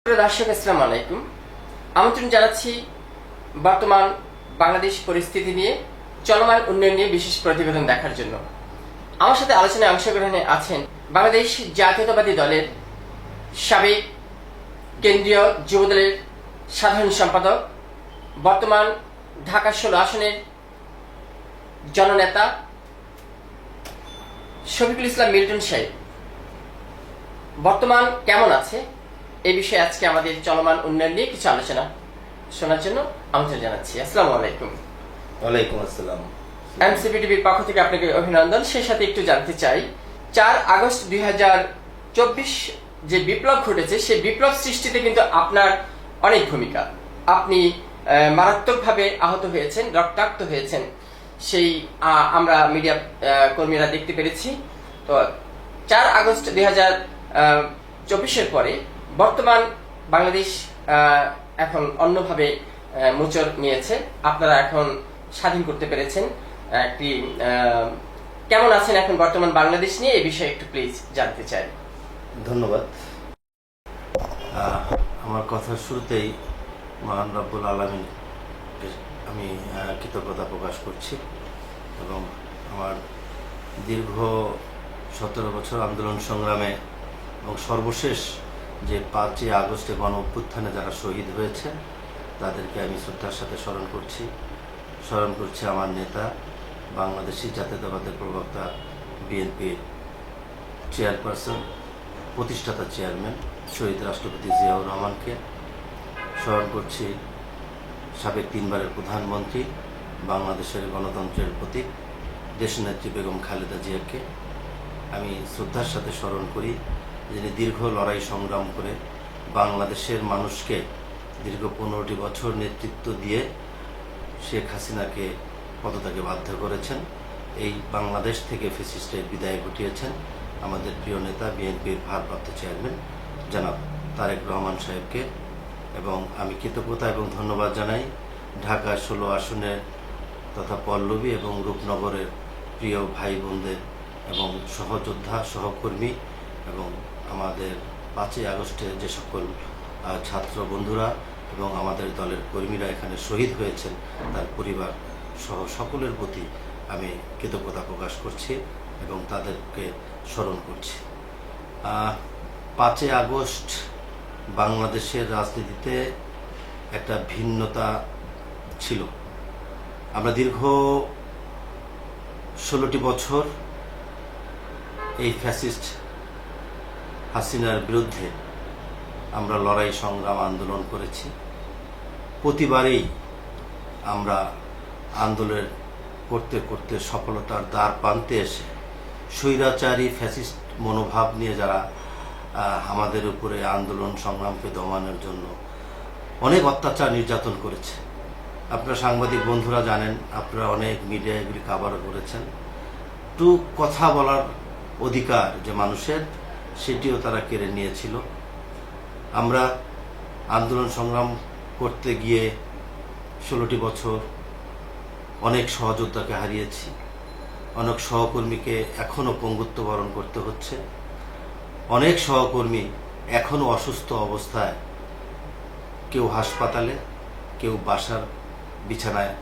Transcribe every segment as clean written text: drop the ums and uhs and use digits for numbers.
প্রিয় দর্শক, আসসালামু আলাইকুম। আমন্ত্রণ জানাচ্ছি বর্তমান বাংলাদেশ পরিস্থিতি নিয়ে, চলমান উন্নয়ন নিয়ে বিশেষ প্রতিবেদন দেখার জন্য। আমার সাথে আলোচনায় অংশগ্রহণে আছেন বাংলাদেশ জাতীয়তাবাদী দলের সাবেক কেন্দ্রীয় যুবদলের সাধারণ সম্পাদক, বর্তমান ঢাকা 16 আসনের জননেতা শফিকুল ইসলাম মিল্টন সাহেব। বর্তমান কেমন আছে এই বিষয়ে আজকে আমাদের চলমান উন্নয়ন নিয়ে কিছু আলোচনা শোনার জন্য আমন্ত্রণ জানাচ্ছি। আসসালামু আলাইকুম। ওয়ালাইকুম আসসালাম। এমসিপি টিভির পক্ষ থেকে আপনাকে অভিনন্দন। সেই সাথে একটু জানতে চাই, 4 আগস্ট 2024 যে বিপ্লব ঘটেছে, সেই বিপ্লব সৃষ্টিতে কিন্তু আপনার অনেক ভূমিকা। আপনি মারাত্মকভাবে আহত হয়েছেন, রক্তাক্ত হয়েছেন, সেই আমরা মিডিয়া কর্মীরা দেখতে পেরেছি। তো 4 আগস্ট 2024 পরে বর্তমান বাংলাদেশ এখন অন্যভাবে মোচড় নিয়েছে। আপনারা এখন স্বাধীন করতে পেরেছেন। একটি কেমন আছেন এখন বর্তমান বাংলাদেশ নিয়ে, এই বিষয়ে একটু প্লিজ জানতে চাই। ধন্যবাদ। আমার কথার শুরুতেই মহান রব্বুল আলামিনকে আমি কৃতজ্ঞতা প্রকাশ করছি এবং আমার দীর্ঘ 17 বছর আন্দোলন সংগ্রামে এবং সর্বশেষ যে 5 আগস্টে গণ অভ্যুত্থানে যারা শহীদ হয়েছে তাদেরকে আমি শ্রদ্ধার সাথে স্মরণ করছি আমার নেতা, বাংলাদেশি জাতীয়তাবাদের প্রবক্তা, বিএনপির চেয়ারপারসন, প্রতিষ্ঠাতা চেয়ারম্যান শহীদ রাষ্ট্রপতি জিয়াউর রহমানকে, স্মরণ করছি সাবেক 3 বারের প্রধানমন্ত্রী, বাংলাদেশের গণতন্ত্রের প্রতীক দেশনেত্রী বেগম খালেদা জিয়াকে আমি শ্রদ্ধার সাথে স্মরণ করি, যিনি দীর্ঘ লড়াই সংগ্রাম করে বাংলাদেশের মানুষকে দীর্ঘ 15টি বছর নেতৃত্ব দিয়ে শেখ হাসিনাকে পদত্যাগে বাধ্য করেছেন। এই বাংলাদেশ থেকে ফ্যাসিস্টের বিদায় ঘটিয়েছেন আমাদের প্রিয় নেতা, বিএনপির ভারপ্রাপ্ত চেয়ারম্যান জনাব তারেক রহমান সাহেবকে। এবং আমি কৃতজ্ঞতা এবং ধন্যবাদ জানাই ঢাকা 16 আসনের তথা পল্লবী এবং রূপনগরের প্রিয় ভাই বোনদের এবং সহযোদ্ধা, সহকর্মী এবং আমাদের 5 আগস্টে যে সকল ছাত্র বন্ধুরা এবং আমাদের দলের কর্মীরা এখানে শহীদ হয়েছেন তার পরিবার সহ সকলের প্রতি আমি কৃতজ্ঞতা প্রকাশ করছি এবং তাদেরকে স্মরণ করছি। 5 আগস্ট বাংলাদেশের রাজনীতিতে একটা ভিন্নতা ছিল। আমরা দীর্ঘ 16টি বছর এই ফ্যাসিস্ট হাসিনার বিরুদ্ধে আমরা লড়াই সংগ্রাম আন্দোলন করেছি। প্রতিবারেই আমরা আন্দোলন করতে করতে সফলতার দ্বার প্রান্তে এসে স্বৈরাচারী ফ্যাসিস্ট মনোভাব নিয়ে যারা আমাদের উপরে আন্দোলন সংগ্রামকে দমানোর জন্য অনেক অত্যাচার নির্যাতন করেছে। আপনারা সাংবাদিক বন্ধুরা জানেন, আপনারা অনেক মিডিয়া এগুলি কাভারও করেছেন। একটু কথা বলার অধিকার যে মানুষের, সেটিও তারা কেড়ে নিয়েছিল। আমরা আন্দোলন সংগ্রাম করতে গিয়ে 16টি বছর অনেক সহযোদ্ধাকে হারিয়েছি, অনেক সহকর্মীকে এখনও পঙ্গুত্ব বরণ করতে হচ্ছে, অনেক সহকর্মী এখনও অসুস্থ অবস্থায়, কেউ হাসপাতালে, কেউ বাসার বিছানায়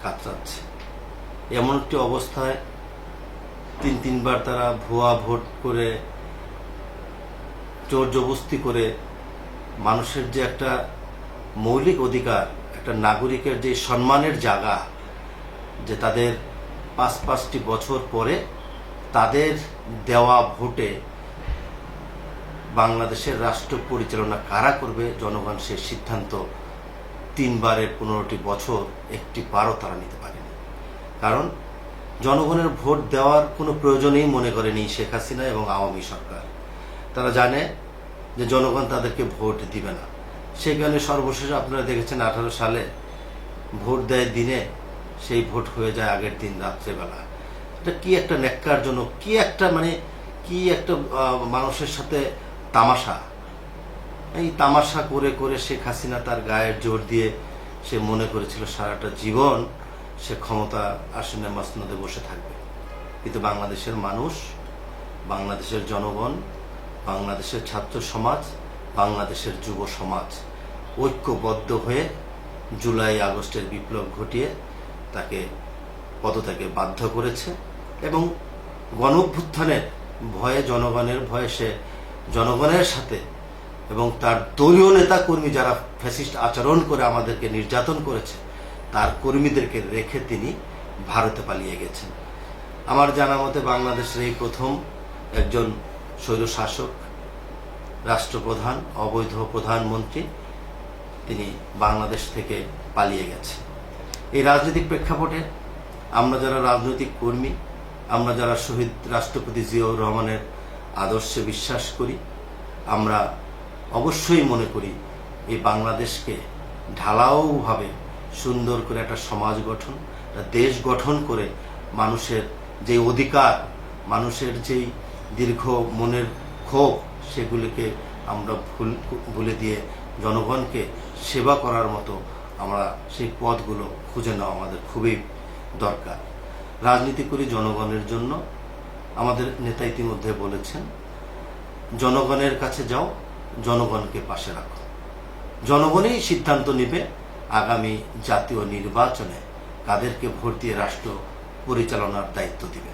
কাতরাচ্ছে। এমন একটি অবস্থায় 3 বার তারা ভুয়া ভোট করে, জোর জবস্তি করে মানুষের যে একটা মৌলিক অধিকার, একটা নাগরিকের যে সম্মানের জায়গা, যে তাদের 5টি বছর পরে তাদের দেওয়া ভোটে বাংলাদেশের রাষ্ট্র পরিচালনা কারা করবে, জনগণ সে সিদ্ধান্ত 3 বারের 15টি বছর একটি বারও তারা নিতে পারেনি। কারণ জনগণের ভোট দেওয়ার কোনো প্রয়োজনই মনে করেনি শেখ হাসিনা এবং আওয়ামী সরকার। তারা জানে যে জনগণ তাদেরকে ভোট দিবে না। সেই কারণে সর্বশেষ আপনারা দেখেছেন 18 সালে ভোট দেয় দিনে, সেই ভোট হয়ে যায় আগের দিন রাত্রেবেলা। এটা কি একটা ন্যাক্কারজনক, কি একটা মানুষের সাথে তামাশা। এই তামাশা করে করে শেখ হাসিনা তার গায়ের জোর দিয়ে সে মনে করেছিল সারাটা জীবন সে ক্ষমতা আসনে মসনদে বসে থাকবে। কিন্তু বাংলাদেশের মানুষ, বাংলাদেশের জনগণ, বাংলাদেশের ছাত্র সমাজ বাংলাদেশের যুব সমাজ ঐক্যবদ্ধ হয়ে জুলাই আগস্টের বিপ্লব ঘটিয়ে তাকে পদত্যাগে বাধ্য করেছে এবং গণঅভ্যুত্থানের ভয়ে, জনগণের ভয়ে সে জনগণের সাথে এবং তার দলীয় নেতা কর্মী যারা ফ্যাসিস্ট আচরণ করে আমাদেরকে নির্যাতন করেছে তার কর্মীদেরকে রেখে তিনি ভারতে পালিয়ে গেছেন। আমার জানা মতে বাংলাদেশের এই প্রথম একজন স্বৈরশাসক, রাষ্ট্রপ্রধান, অবৈধ প্রধানমন্ত্রী তিনি বাংলাদেশ থেকে পালিয়ে গেছে। এই রাজনৈতিক প্রেক্ষাপটে আমরা যারা রাজনৈতিক কর্মী, আমরা যারা শহীদ রাষ্ট্রপতি জিয়াউর রহমানের আদর্শে বিশ্বাস করি, আমরা অবশ্যই মনে করি এই বাংলাদেশকে ঢালাওভাবে সুন্দর করে একটা সমাজ গঠন, একটা দেশ গঠন করে মানুষের যে অধিকার, মানুষের যেই দীর্ঘ মনের ক্ষোভ সেগুলিকে আমরা ভুলে দিয়ে জনগণকে সেবা করার মতো আমরা সেই পথগুলো খুঁজে নেওয়া আমাদের খুবই দরকার। রাজনীতি করি জনগণের জন্য। আমাদের নেতা ইতিমধ্যে বলেছেন, জনগণের কাছে যাও, জনগণকে পাশে রাখো। জনগণই সিদ্ধান্ত নেবে আগামী জাতীয় নির্বাচনে কাদেরকে ভোট দিয়ে রাষ্ট্র পরিচালনার দায়িত্ব দিবে।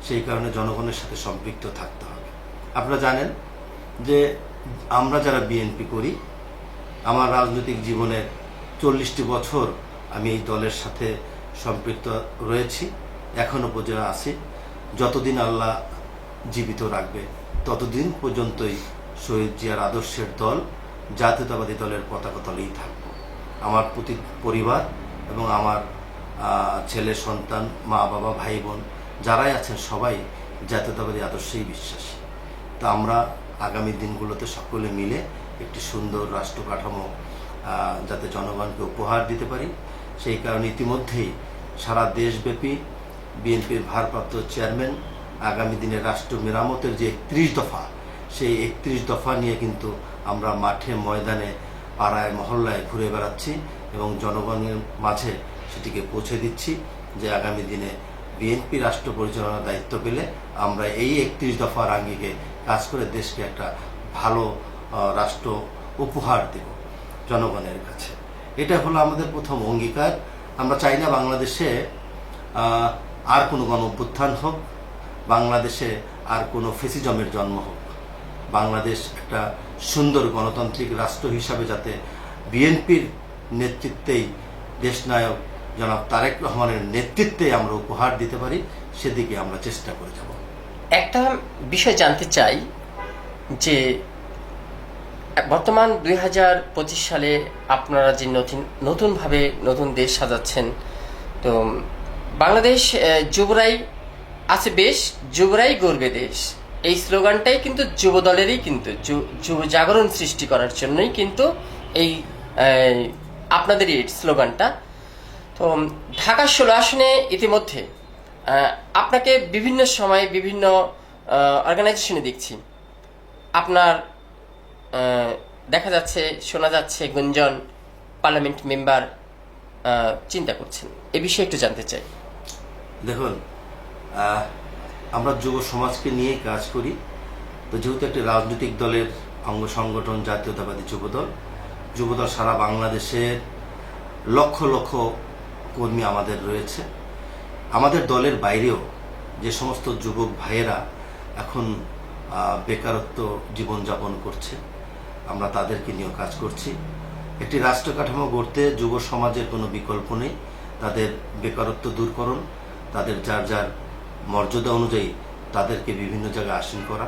সেই কারণে জনগণের সাথে সম্পৃক্ত থাকতে হবে। আপনারা জানেন যে আমরা যারা বিএনপি করি, আমার রাজনৈতিক জীবনের 40টি বছর আমি এই দলের সাথে সম্পৃক্ত রয়েছি, এখনো পর্যন্ত আছি। যতদিন আল্লাহ জীবিত রাখবে ততদিন পর্যন্তই শহীদ জিয়ার আদর্শের দল, জাতীয়তাবাদী দলের পতাকা তলেই থাকব। আমার প্রতি পরিবার এবং আমার ছেলে সন্তান, মা বাবা, ভাই বোন যারাই আছেন সবাই জাতীয়তাবাদী আদর্শেই বিশ্বাসী। তা আমরা আগামী দিনগুলোতে সকলে মিলে একটি সুন্দর রাষ্ট্র কাঠামো যাতে জনগণকে উপহার দিতে পারি, সেই কারণে ইতিমধ্যেই সারা দেশব্যাপী বিএনপির ভারপ্রাপ্ত চেয়ারম্যান আগামী দিনে রাষ্ট্র মেরামতের যে 31 দফা, সেই 31 দফা নিয়ে কিন্তু আমরা মাঠে, ময়দানে, পাড়ায়, মহল্লায় ঘুরে বেড়াচ্ছি এবং জনগণের মাঝে সেটিকে পৌঁছে দিচ্ছি যে আগামী দিনে বিএনপি রাষ্ট্র পরিচালনার দায়িত্ব পেলে আমরা এই 31 দফার আঙ্গিকে কাজ করে দেশকে একটা ভালো রাষ্ট্র উপহার দেব জনগণের কাছে। এটা হলো আমাদের প্রথম অঙ্গীকার। আমরা চাই না বাংলাদেশে আর কোনো গণ অভ্যুত্থান হোক, বাংলাদেশে আর কোনো ফেসিজমের জন্ম হোক। বাংলাদেশ একটা সুন্দর গণতান্ত্রিক রাষ্ট্র হিসাবে যাতে বিএনপির নেতৃত্বেই, দেশনায়ক জনাব তারেক রহমানের নেতৃত্বে আমরা উপহার দিতে পারি, সেদিকে আমরা চেষ্টা করে যাব। একটা বিষয় জানতে চাই যে বর্তমান 2025 সালে আপনারা যে নতুনভাবে নতুন দেশ সাজাচ্ছেন, তো বাংলাদেশ যুবরাই আছে বেশ, যুবরাই গর্বে দেশ, এই স্লোগানটাই কিন্তু যুব দলেরই, কিন্তু যুব জাগরণ সৃষ্টি করার জন্যই কিন্তু এই আপনাদের এই স্লোগানটা। তো ঢাকা 16 আসনে ইতিমধ্যে আপনাকে বিভিন্ন সময় বিভিন্ন অর্গানাইজেশনে দেখছি, আপনার দেখা যাচ্ছে, শোনা যাচ্ছে গুঞ্জন পার্লামেন্ট মেম্বার চিন্তা করছেন, এ বিষয়ে একটু জানতে চাই। দেখুন, আমরা যুব সমাজকে নিয়ে কাজ করি। তো যেহেতু একটি রাজনৈতিক দলের অঙ্গ সংগঠন জাতীয়তাবাদী যুবদল সারা বাংলাদেশের লক্ষ লক্ষ কর্মী আমাদের রয়েছে। আমাদের দলের বাইরেও যে সমস্ত যুবক ভাইয়েরা এখন বেকারত্ব জীবনযাপন করছে, আমরা তাদেরকে নিয়েও কাজ করছি। একটি রাষ্ট্র কাঠামো গড়তে যুব সমাজের কোনো বিকল্প নেই। তাদের বেকারত্ব দূরকরণ, তাদের যার যার মর্যাদা অনুযায়ী তাদেরকে বিভিন্ন জায়গায় আসীন করা।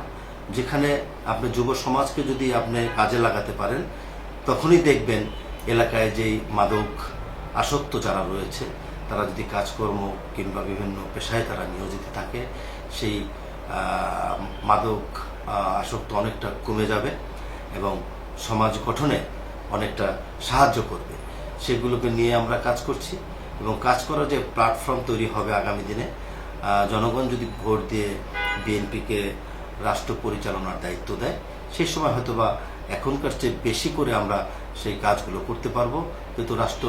যেখানে আপনি যুব সমাজকে যদি আপনি কাজে লাগাতে পারেন, তখনই দেখবেন এলাকায় যেই মাদক আসক্ত যারা রয়েছে তারা যদি কাজকর্ম কিংবা বিভিন্ন পেশায় তারা নিয়োজিত থাকে, সেই মাদক আসক্ত অনেকটা কমে যাবে এবং সমাজ গঠনে অনেকটা সাহায্য করবে। সেগুলোকে নিয়ে আমরা কাজ করছি এবং কাজ করার যে প্ল্যাটফর্ম তৈরি হবে আগামী দিনে, জনগণ যদি ভোট দিয়ে বিএনপিকে রাষ্ট্র পরিচালনার দায়িত্ব দেয়, সেই সময় হয়তোবা এখনকার চেয়ে বেশি করে আমরা সেই কাজগুলো করতে পারবো। কিন্তু রাষ্ট্র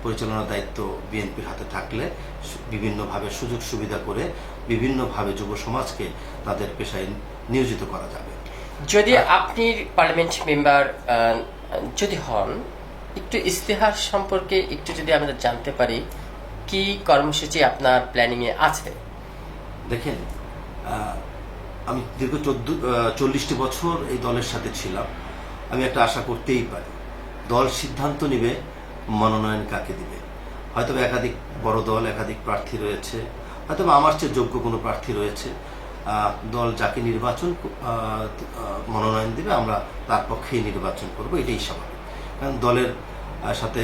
পরিচালনার দায়িত্ব বিএনপির হাতে থাকলে বিভিন্নভাবে সুযোগ সুবিধা করে বিভিন্নভাবে যুব সমাজকে তাদের পেশায় নিয়োজিত করা যাবে। যদি আপনি পার্লামেন্ট মেম্বার যদি হন, একটু ইস্তেহার সম্পর্কে একটু যদি আমরা জানতে পারি, কি কর্মসূচি আপনার প্ল্যানিং এ আছে? দেখেন, আমি দীর্ঘ 40টি বছর এই দলের সাথে ছিলাম। আমি একটা আশা করতেই পারি, দল সিদ্ধান্ত নিবে মনোনয়ন কাকে দিবে। হয়তো একাধিক বড় দল, একাধিক প্রার্থী রয়েছে, হয়তো আমার চেয়ে যোগ্য কোনো প্রার্থী রয়েছে। দল যাকে মনোনয়ন দিবে, আমরা তার পক্ষেই নির্বাচন করব, এটাই স্বাভাবিক। কারণ দলের সাথে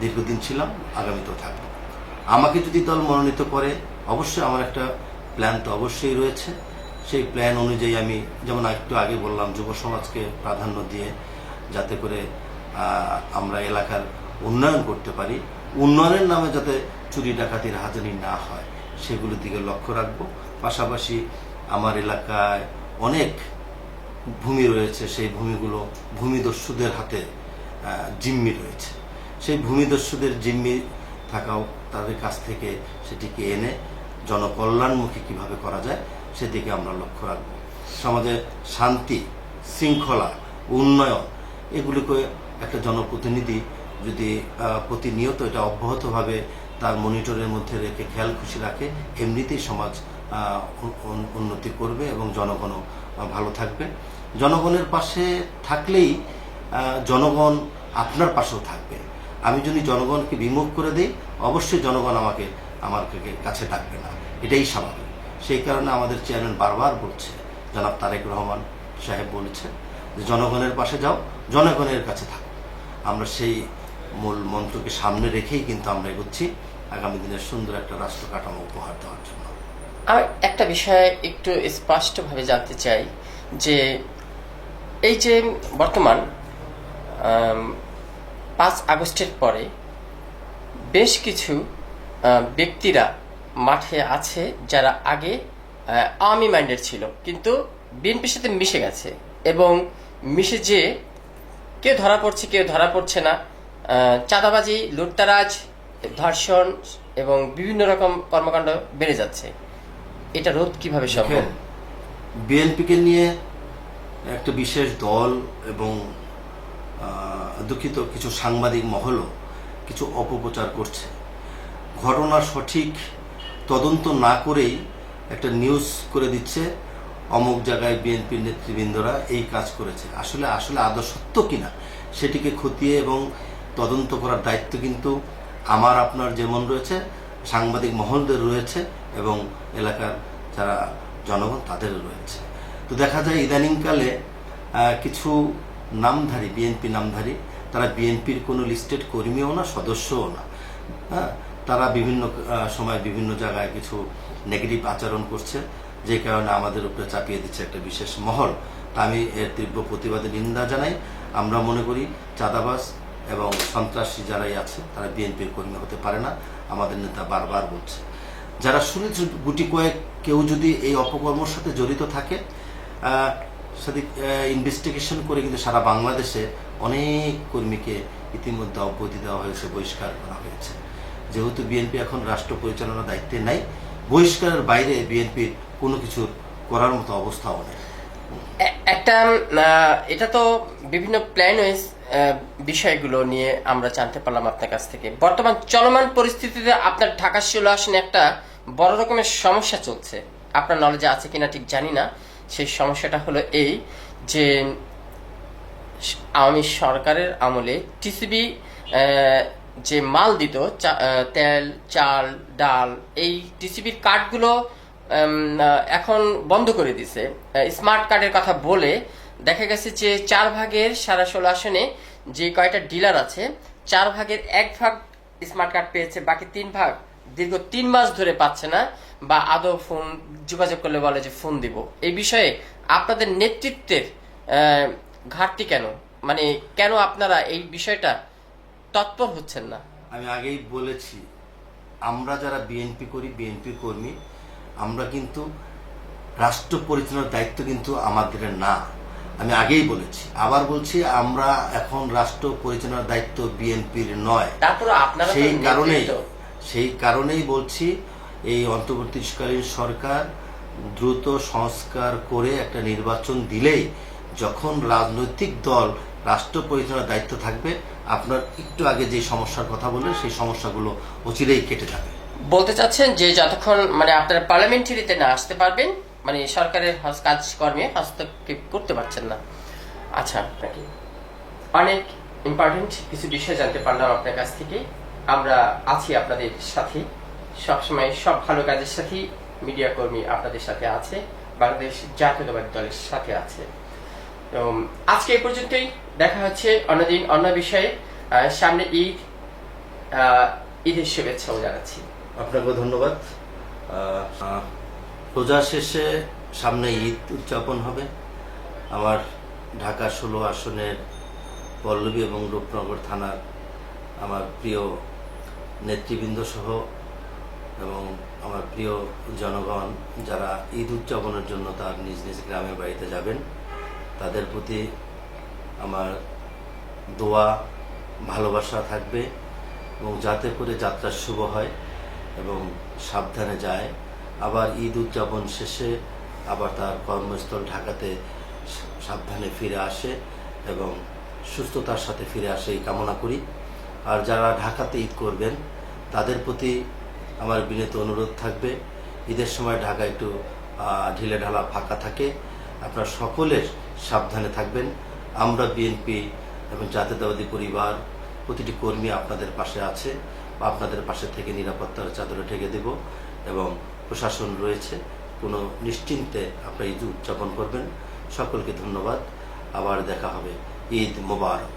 দীর্ঘদিন ছিলাম, আগামীতেও থাকবো। আমাকে যদি দল মনোনীত করে, অবশ্যই আমার একটা প্ল্যান তো অবশ্যই রয়েছে। সেই প্ল্যান অনুযায়ী আমি, যেমন একটু আগে বললাম, যুব সমাজকে প্রাধান্য দিয়ে যাতে করে আমরা এলাকার উন্নয়ন করতে পারি, উন্নয়নের নামে যাতে চুরি ডাকাতি রাহাজানি না হয়, সেগুলোর দিকে লক্ষ্য রাখবো। পাশাপাশি আমার এলাকায় অনেক ভূমি রয়েছে, সেই ভূমিগুলো ভূমিদস্যুদের হাতে জিম্মি রয়েছে। সেই ভূমিদস্যুদের জিম্মি থাকাও, তাদের কাছ থেকে সেটিকে এনে জনকল্যাণমুখী কিভাবে করা যায় সেদিকে আমরা লক্ষ্য রাখব। সমাজে শান্তি, শৃঙ্খলা, উন্নয়ন, এগুলিকে একটা জনপ্রতিনিধি যদি প্রতিনিয়ত এটা অব্যাহতভাবে তার মনিটরের মধ্যে রেখে খেয়াল খুশি রাখে, এমনিতেই সমাজ উন্নতি করবে এবং জনগণও ভালো থাকবে। জনগণের পাশে থাকলেই জনগণ আপনার পাশেও থাকবে। আমি যদি জনগণকে বিমুখ করে দিই, অবশ্যই জনগণ আমার কাছে ডাকবে না, এটাই স্বাভাবিক। সেই কারণে আমাদের চেয়ারম্যান বারবার বলছে, জনাব তারেক রহমান সাহেব বলেছে যে জনগণের পাশে যাও, জনগণের কাছে থাকো। আমরা সেই মূল মন্ত্রকে সামনে রেখেই কিন্তু আমরা এগোচ্ছি আগামী দিনের সুন্দর একটা রাষ্ট্র কাঠামো উপহার দেওয়ার জন্য। আমি একটা বিষয় একটু স্পষ্টভাবে জানতে চাই যে এই যে বর্তমান 5 আগস্টের পরে বেশ কিছু ব্যক্তিরা মাঠে আছে যারা আগে আওয়ামী মাইন্ডের ছিল, কিন্তু বিএনপির সাথে মিশে গেছে, এবং মিশে যে কেউ ধরা পড়ছে, কেউ ধরা পড়ছে না। চাঁদাবাজি, লুটতারাজ, ধর্ষণ এবং বিভিন্ন রকম কর্মকাণ্ড বেড়ে যাচ্ছে। এটা রোধ কিভাবে সম্ভব? বিএনপিকে নিয়ে একটা বিশেষ দল এবং দুঃখিত কিছু সাংবাদিক মহলও কিছু অপপ্রচার করছে। ঘটনার সঠিক তদন্ত না করেই একটা নিউজ করে দিচ্ছে, অমুক জায়গায় বিএনপির নেতৃবৃন্দরা এই কাজ করেছে। আসলে আদৌ সত্য কিনা সেটিকে খতিয়ে এবং তদন্ত করার দায়িত্ব কিন্তু আমার আপনার যেমন রয়েছে, সাংবাদিক মহলদের রয়েছে এবং এলাকার যারা জনগণ তাদেরও রয়েছে। তো দেখা যায় ইদানিংকালে কিছু নামধারী, বিএনপি নামধারী, তারা বিএনপির কোনো লিস্টেড কর্মীও না, সদস্যও না। হ্যাঁ, তারা বিভিন্ন সময় বিভিন্ন জায়গায় কিছু নেগেটিভ আচরণ করছে, যে কারণে আমাদের উপরে চাপিয়ে দিচ্ছে একটা বিশেষ মহল। তা আমি এর তীব্র প্রতিবাদে নিন্দা জানাই। আমরা মনে করি চাঁদাবাজ এবং সন্ত্রাসী যারাই আছে তারা বিএনপির কর্মী হতে পারে না, আমাদের নেতা বারবার বলছে। যারা শুনেছে গুটি কয়েক কেউ যদি এই অপকর্মের সাথে জড়িত থাকে, সাথে ইনভেস্টিগেশন করে কিন্তু সারা বাংলাদেশে অনেক কর্মীকে ইতিমধ্যে অব্যাহতি দেওয়া হয়েছে, বহিষ্কার করা হয়েছে। যেহেতু বিএনপি এখন রাষ্ট্র পরিচালনার দায়িত্বে নাই, বহিষ্কারের বাইরে বিএনপির কোনো কিছু করার মতো অবস্থাও নেই। একটা এটা তো বিভিন্ন প্ল্যান বিষয়গুলো নিয়ে আমরা জানতে পারলাম আপনার কাছ থেকে। বর্তমান চলমান পরিস্থিতিতে আপনার ঢাকা 16 আসনে একটা বড় রকমের সমস্যা চলছে, আপনার নলেজে আছে কিনা ঠিক জানি না। সেই সমস্যাটা হলো এই যে আওয়ামী সরকারের আমলে টিসিবি যে মাল দিত, তেল, চাল, ডাল, এই টিসিবির কার্ডগুলো এখন বন্ধ করে দিছে। স্মার্ট কার্ডের কথা বলে দেখা গেছে যে 4 ভাগের 16.5 আসনে যে কয়টা ডিলার আছে, 4 ভাগের 1 ভাগ স্মার্ট কার্ড পেয়েছে, বাকি 3 ভাগ দীর্ঘ 3 মাস ধরে পাচ্ছে না, বা আদৌ ফোন যোগাযোগ করলে বলে যে ফোন দিব। এই বিষয়ে আপনাদের নেতৃত্বের ঘাটতি কেন? মানে কেন আপনারা এই বিষয়টা তৎপর হচ্ছেন না? আমি আগেই বলেছি, আমরা যারা বিএনপি করি, বিএনপি কর্মী, আমরা কিন্তু রাষ্ট্র পরিচালনার দায়িত্ব কিন্তু আমাদের না। আমি আগেই বলেছি, আবার বলছি, আমরা এখন রাষ্ট্র পরিচালনার দায়িত্ব বিএনপির নয়। সেই কারণেই বলছি, এই অন্তর্বর্তীকালীন সরকার দ্রুত সংস্কার করে একটা নির্বাচন দিলেই যখন রাজনৈতিক দল রাষ্ট্র পরিচালনার দায়িত্ব থাকবে, আপনার একটু আগে যে সমস্যার কথা বললেন সেই সমস্যাগুলো অচিরেই কেটে যাবে। বলতে চাচ্ছেন যে যতক্ষণ মানে আপনারা পার্লামেন্টারিতে না আসতে পারবেন, মানে সরকারের কাজকর্মে হস্তক্ষেপ করতে পারছেন না। আচ্ছা, আপনাকে অনেক ইম্পর্টেন্ট কিছু বিষয় জানতে পারলাম আপনার কাছ থেকে। আমরা আছি আপনাদের সাথে সবসময়, সব ভালো কাজের সাথেই মিডিয়া কর্মী আপনাদের সাথে আছে, বাংলাদেশ জাতীয়তাবাদী দলের সাথে আছে। তো আজকে এই পর্যন্তই, দেখা হচ্ছে অন্যদিন অন্য বিষয়ে। সামনে ঈদ, ঈদের শুভেচ্ছাও জানাচ্ছি। আপনাকেও ধন্যবাদ। রোজা শেষে সামনে ঈদ উদযাপন হবে। আমার ঢাকা 16 আসনের পল্লবী এবং রূপনগর থানার আমার প্রিয় নেতৃবৃন্দ সহ এবং আমার প্রিয় জনগণ যারা ঈদ উদযাপনের জন্য তার নিজ নিজ গ্রামের বাড়িতে যাবেন, তাদের প্রতি আমার দোয়া ভালোবাসা থাকবে এবং যাতে করে যাত্রা শুভ হয় এবং সাবধানে যায়, আবার ঈদ উদযাপন শেষে আবার তার কর্মস্থল ঢাকাতে সাবধানে ফিরে আসে এবং সুস্থতার সাথে ফিরে আসে এই কামনা করি। আর যারা ঢাকাতে ঈদ করবেন তাদের প্রতি আমার বিনীত অনুরোধ থাকবে, ঈদের সময় ঢাকা একটু ঢিলে ঢালা ফাঁকা থাকে, আপনারা সকলের সাবধানে থাকবেন। আমরা বিএনপি এবং জাতীয়তাবাদী পরিবার প্রতিটি কর্মী আপনাদের পাশে আছে বা আপনাদের পাশে থেকে নিরাপত্তার চাদরে ঢেকে দেব এবং প্রশাসন রয়েছে, কোনো নিশ্চিন্তে আপনারা ঈদ উদযাপন করবেন। সকলকে ধন্যবাদ। আবার দেখা হবে। ঈদ মোবারক।